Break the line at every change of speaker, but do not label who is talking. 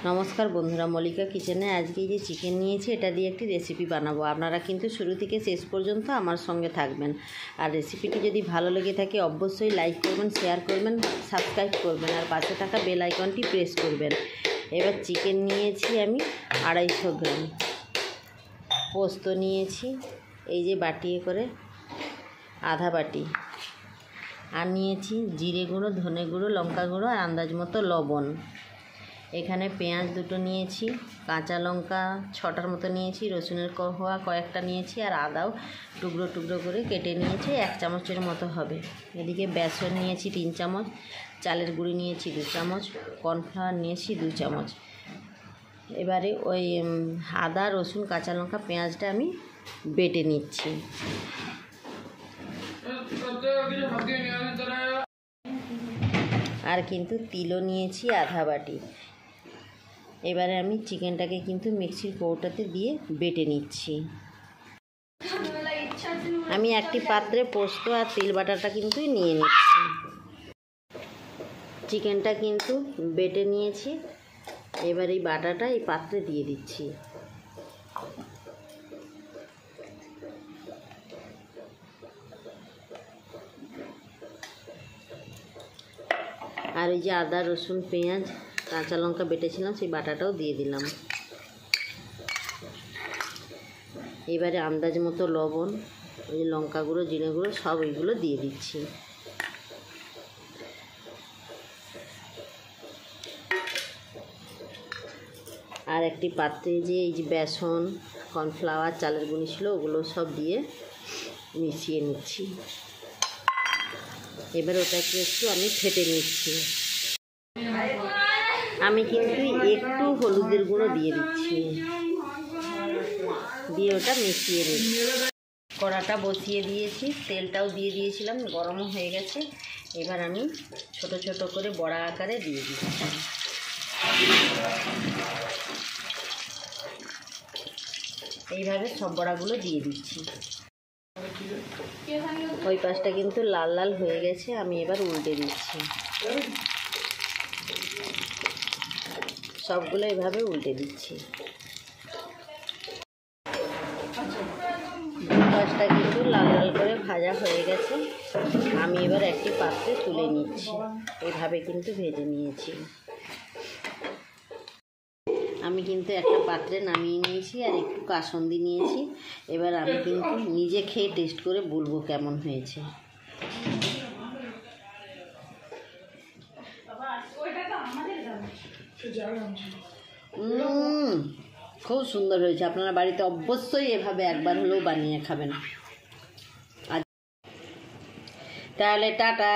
নমস্কার বন্ধুরা, মল্লিকা কিচেনে আজকে যে চিকেন নিয়েছি এটা দিয়ে একটি রেসিপি বানাবো। আপনারা কিন্তু শুরু থেকে শেষ পর্যন্ত আমার সঙ্গে থাকবেন। আর রেসিপিটি যদি ভালো লেগে থাকে অবশ্যই লাইক করবেন, শেয়ার করবেন, সাবস্ক্রাইব করবেন আর পাশে থাকা বেল আইকনটি প্রেস করবেন। এবার চিকেন নিয়েছি আমি 250 গ্রাম, পোস্ত নিয়েছি এই যে বাটিয়ে করে আধা বাটি, আর নিয়েছি জিরে গুঁড়ো, ধনে গুঁড়ো, লঙ্কা গুঁড়ো আর আন্দাজ মতো লবণ। এখানে পেঁয়াজ দুটো নিয়েছি, কাঁচা লঙ্কা 6টার মতো নিয়েছি, রসুনের কোয়া কয়েকটা নিয়েছি আর আদাও টুকরো টুকরো করে কেটে নিয়েছি, 1 চামচের মতো হবে। এদিকে বেসন নিয়েছি 3 চামচ, চালের গুঁড়ি নিয়েছি 2 চামচ, কর্নফ্লাওয়ার নিয়েছি 2 চামচ। এবারে ওই আদা, রসুন, কাঁচা লঙ্কা, পেঁয়াজটা আমি বেটে নিচ্ছি। আর কিন্তু তিলও নিয়েছি আধা বাটি। এবারে আমি চিকেনটাকে কিন্তু মিক্সির কৌটাতে দিয়ে বেটে নিচ্ছি। আমি একটি পাত্রে পোস্ত আর তিল বাটাটা কিন্তু নিয়ে নিচ্ছি। চিকেনটা কিন্তু বেটে নিয়েছি, এবার এই বাটাটা এই পাত্রে দিয়ে দিচ্ছি। আর এই যে আদা, রসুন, পেঁয়াজ, কাঁচা লঙ্কা বেটেছিলাম সেই বাটাটাও দিয়ে দিলাম। এবারে আন্দাজ মতো লবণ, ওই লঙ্কা গুঁড়ো, জিরে গুঁড়ো সব এইগুলো দিয়ে দিচ্ছি। আর একটি পাত্রে যে এই যে বেসন, কর্নফ্লাওয়ার, চালের গুঁড়ি ছিল ওগুলো সব দিয়ে মিশিয়ে নিচ্ছি। এবার ওটাকে একটু আমি ফেটে নিচ্ছি। আমি কিন্তু একটু হলুদের গুঁড়ো দিয়ে দিচ্ছি, দিয়ে ওটা মিশিয়ে নিচ্ছি। কড়াটা বসিয়ে দিয়েছি, তেলটাও দিয়ে দিয়েছিলাম, গরমও হয়ে গেছে। এবার আমি ছোট ছোট করে বড়া আকারে দিয়ে দিচ্ছি। এইভাবে সব বড়াগুলো দিয়ে দিচ্ছি। ওই পাশটা কিন্তু লাল লাল হয়ে গেছে, আমি এবার উল্টে দিচ্ছি। সবগুলো এভাবে উল্টে দিচ্ছি। পাশটা কিন্তু লাল লাল করে ভাজা হয়ে গেছে, আমি এবার একটি পাত্রে তুলে নিচ্ছি। এইভাবে কিন্তু ভেজে নিয়েছি। আমি কিন্তু একটা পাত্রে নামিয়ে নিয়েছি আর একটু কাসুন্দি নিয়েছি। এবার আমি কিন্তু নিজে খেয়ে টেস্ট করে বলবো কেমন হয়েছে। খুব সুন্দর হয়েছে। আপনারা বাড়িতে অবশ্যই এভাবে একবার হলেও বানিয়ে খাবেন। তাহলে টাটা।